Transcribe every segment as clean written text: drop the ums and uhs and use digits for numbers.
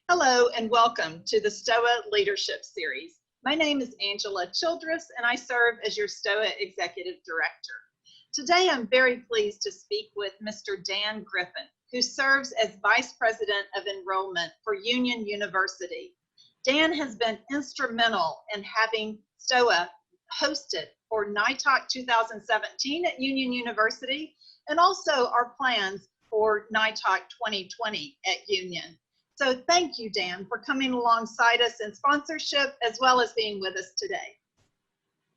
Hello and welcome to the Stoa Leadership Series. My name is Angela Childress and I serve as your Stoa Executive Director. Today I'm very pleased to speak with Mr. Dan Griffin, who serves as Vice President of Enrollment for Union University. Dan has been instrumental in having Stoa hosted for nitac 2017 at Union University and also our plans for nitac 2020 at Union. So thank you, Dan, for coming alongside us in sponsorship as well as being with us today.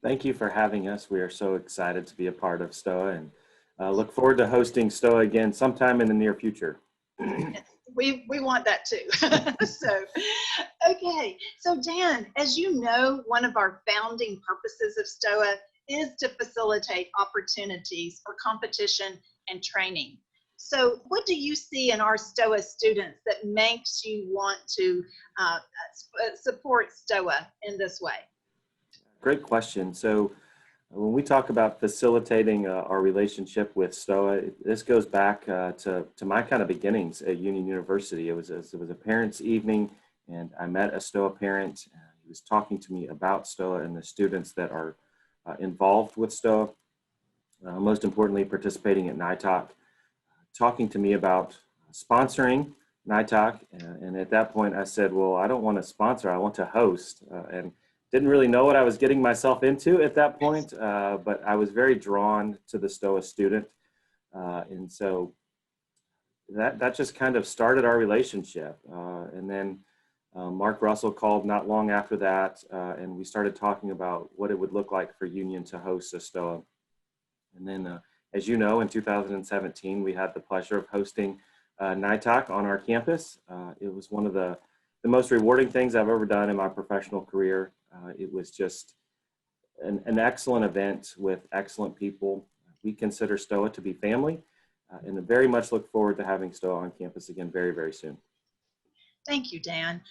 Thank you for having us. We are so excited to be a part of Stoa and look forward to hosting Stoa again sometime in the near future. We want that too. So Dan, as you know, one of our founding purposes of Stoa is to facilitate opportunities for competition and training. So what do you see in our Stoa students that makes you want to support Stoa in this way? Great question. So when we talk about facilitating our relationship with Stoa, this goes back to my kind of beginnings at Union University. It was a parents' evening, and I met a Stoa parent. He was talking to me about Stoa and the students that are involved with Stoa, most importantly participating at nitac. Talking to me about sponsoring nitac, and at that point I said, well, I don't want to sponsor, I want to host, and didn't really know what I was getting myself into at that point, but I was very drawn to the Stoa student, and so that just kind of started our relationship, and then Mark Russell called not long after that, and we started talking about what it would look like for Union to host a Stoa, and then as you know, in 2017, we had the pleasure of hosting nitac on our campus. It was one of the most rewarding things I've ever done in my professional career. It was just an excellent event with excellent people. We consider Stoa to be family, and very much look forward to having Stoa on campus again very, very soon. Thank you, Dan.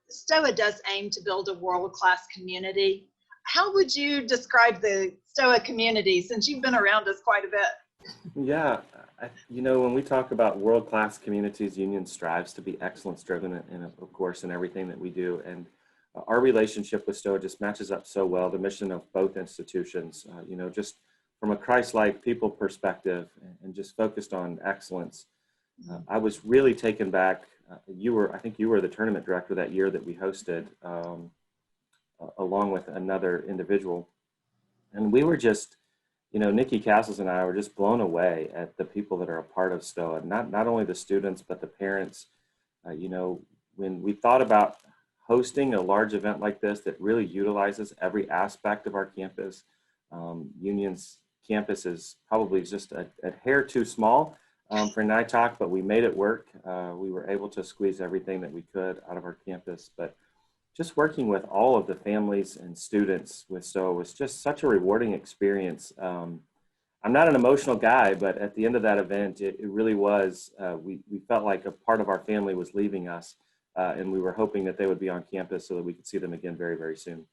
Stoa does aim to build a world-class community. How would you describe the Stoa community since you've been around us quite a bit? Yeah, you know, when we talk about world-class communities, Union strives to be excellence-driven, and of course, in everything that we do. And our relationship with Stoa just matches up so well, the mission of both institutions, you know, just from a Christ-like people perspective and just focused on excellence. I was really taken back. I think you were the tournament director that year that we hosted, along with another individual. And we were just, you know, Nikki Castles and I were just blown away at the people that are a part of Stoa, not only the students, but the parents. You know, when we thought about hosting a large event like this that really utilizes every aspect of our campus, Union's campus is probably just a hair too small for nitac, but we made it work. We were able to squeeze everything that we could out of our campus, but just working with all of the families and students with Stoa was just such a rewarding experience. I'm not an emotional guy, but at the end of that event, it really was, we felt like a part of our family was leaving us, and we were hoping that they would be on campus so that we could see them again very, very soon.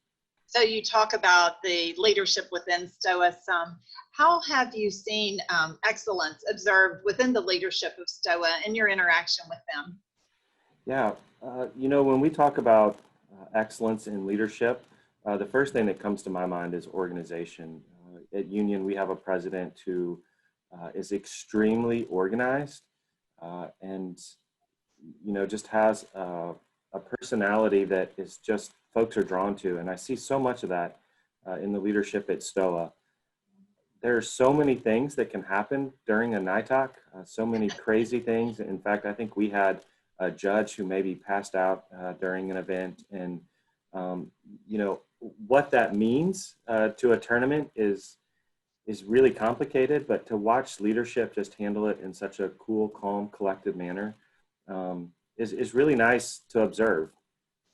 So you talk about the leadership within Stoa some. How have you seen excellence observed within the leadership of Stoa in your interaction with them? Yeah, you know, when we talk about excellence in leadership, the first thing that comes to my mind is organization. At Union, we have a president who is extremely organized and, you know, just has a personality that is just folks are drawn to. And I see so much of that in the leadership at Stoa. There are so many things that can happen during a nitac, so many crazy things. In fact, I think we had a judge who maybe passed out during an event, and you know what that means to a tournament is really complicated, but to watch leadership just handle it in such a cool, calm, collected manner is really nice to observe.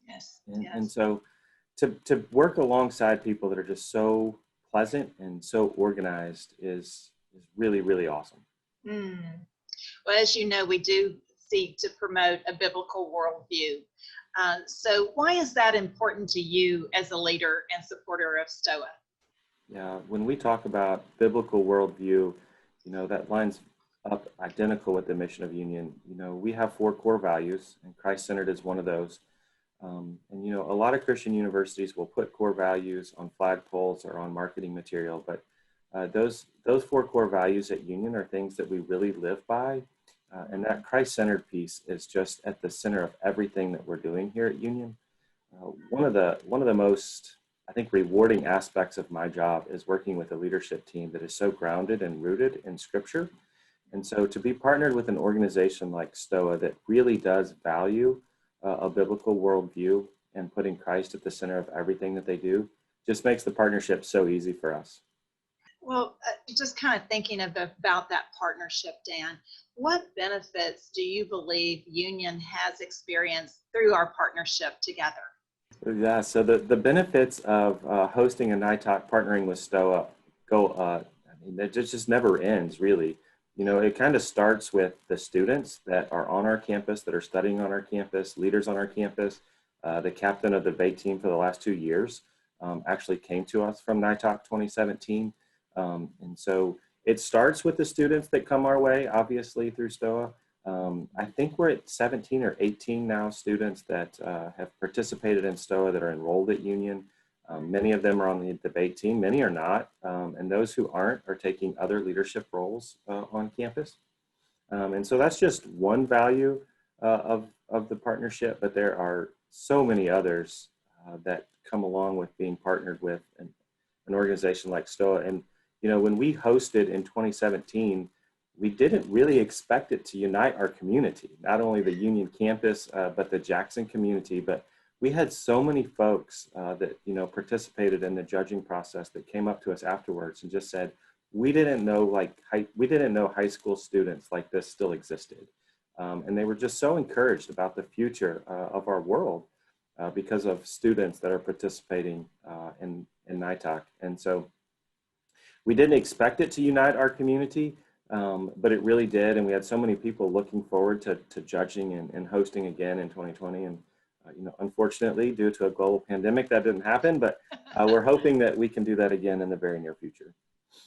Yes. And so to work alongside people that are just so pleasant and so organized is really, really awesome. Well, as you know, we do seek to promote a biblical worldview. So why is that important to you as a leader and supporter of Stoa? Yeah, when we talk about biblical worldview, you know, that lines up identical with the mission of Union. You know, we have 4 core values, and Christ-centered is one of those. And you know, a lot of Christian universities will put core values on flagpoles or on marketing material, but those 4 core values at Union are things that we really live by. And that Christ-centered piece is just at the center of everything that we're doing here at Union. One of the most, I think, rewarding aspects of my job is working with a leadership team that is so grounded and rooted in Scripture. And so to be partnered with an organization like Stoa that really does value a biblical worldview and putting Christ at the center of everything that they do just makes the partnership so easy for us. Well, just kind of thinking about that partnership, Dan, what benefits do you believe Union has experienced through our partnership together? Yeah, so the benefits of hosting a nitac, partnering with Stoa, I mean, it just never ends, really. You know, it kind of starts with the students that are on our campus, that are studying on our campus, leaders on our campus. The captain of the debate team for the last 2 years actually came to us from nitac 2017. And so it starts with the students that come our way, obviously, through Stoa. I think we're at 17 or 18 now students that have participated in Stoa that are enrolled at Union. Many of them are on the debate team, many are not. And those who aren't are taking other leadership roles on campus. And so that's just one value of the partnership, but there are so many others that come along with being partnered with an organization like Stoa. And, you know, when we hosted in 2017, we didn't really expect it to unite our community, not only the Union campus, but the Jackson community. But we had so many folks that, you know, participated in the judging process that came up to us afterwards and just said, we didn't know high school students like this still existed. And they were just so encouraged about the future of our world because of students that are participating in nitac. And so we didn't expect it to unite our community, but it really did. And we had so many people looking forward to judging and hosting again in 2020. And you know, unfortunately, due to a global pandemic, that didn't happen, but we're hoping that we can do that again in the very near future.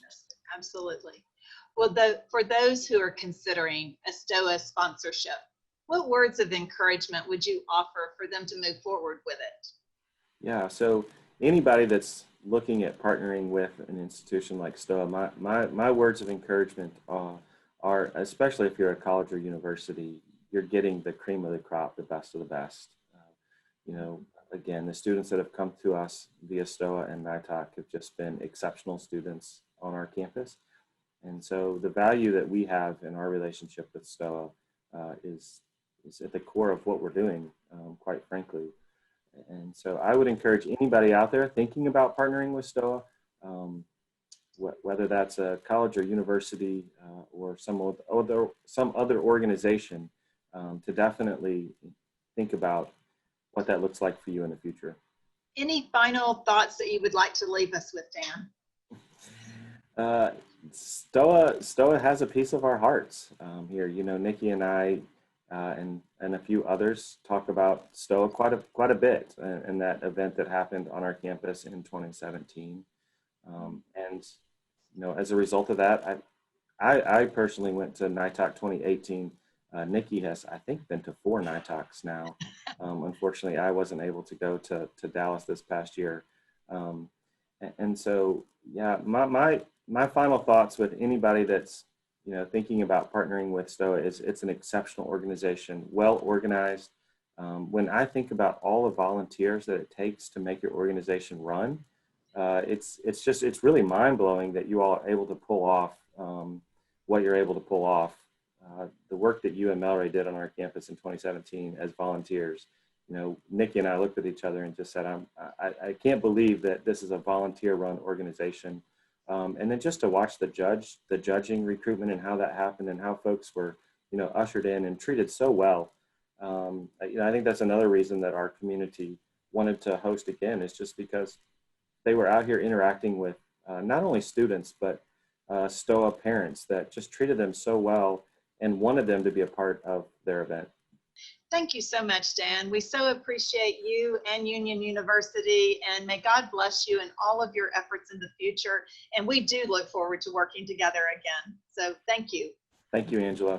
Yes, absolutely. Well, for those who are considering a Stoa sponsorship, what words of encouragement would you offer for them to move forward with it? Yeah, so anybody that's looking at partnering with an institution like Stoa, my words of encouragement are, especially if you're a college or university, you're getting the cream of the crop, the best of the best. You know, again, the students that have come to us via Stoa and nitac have just been exceptional students on our campus. And so the value that we have in our relationship with Stoa is at the core of what we're doing, quite frankly. And so I would encourage anybody out there thinking about partnering with Stoa, whether that's a college or university or some other organization, to definitely think about what that looks like for you in the future. Any final thoughts that you would like to leave us with, Dan? Stoa has a piece of our hearts here. You know, Nikki and I and a few others talk about Stoa quite a bit in that event that happened on our campus in 2017. And you know, as a result of that, I personally went to nitac 2018. Nikki has, I think, been to 4 nitacs now. Unfortunately, I wasn't able to go to Dallas this past year. And so, yeah, my final thoughts with anybody that's, you know, thinking about partnering with Stoa is it's an exceptional organization, well organized. When I think about all the volunteers that it takes to make your organization run, it's really mind blowing that you all are able to pull off what you're able to pull off. The work that you and Melray did on our campus in 2017 as volunteers, you know, Nikki and I looked at each other and just said, I can't believe that this is a volunteer-run organization. And then just to watch the judging recruitment and how that happened and how folks were, you know, ushered in and treated so well. You know, I think that's another reason that our community wanted to host again, is just because they were out here interacting with not only students, but Stoa parents that just treated them so well and wanted them to be a part of their event. Thank you so much, Dan. We so appreciate you and Union University, and may God bless you in all of your efforts in the future. And we do look forward to working together again. So thank you. Thank you, Angela.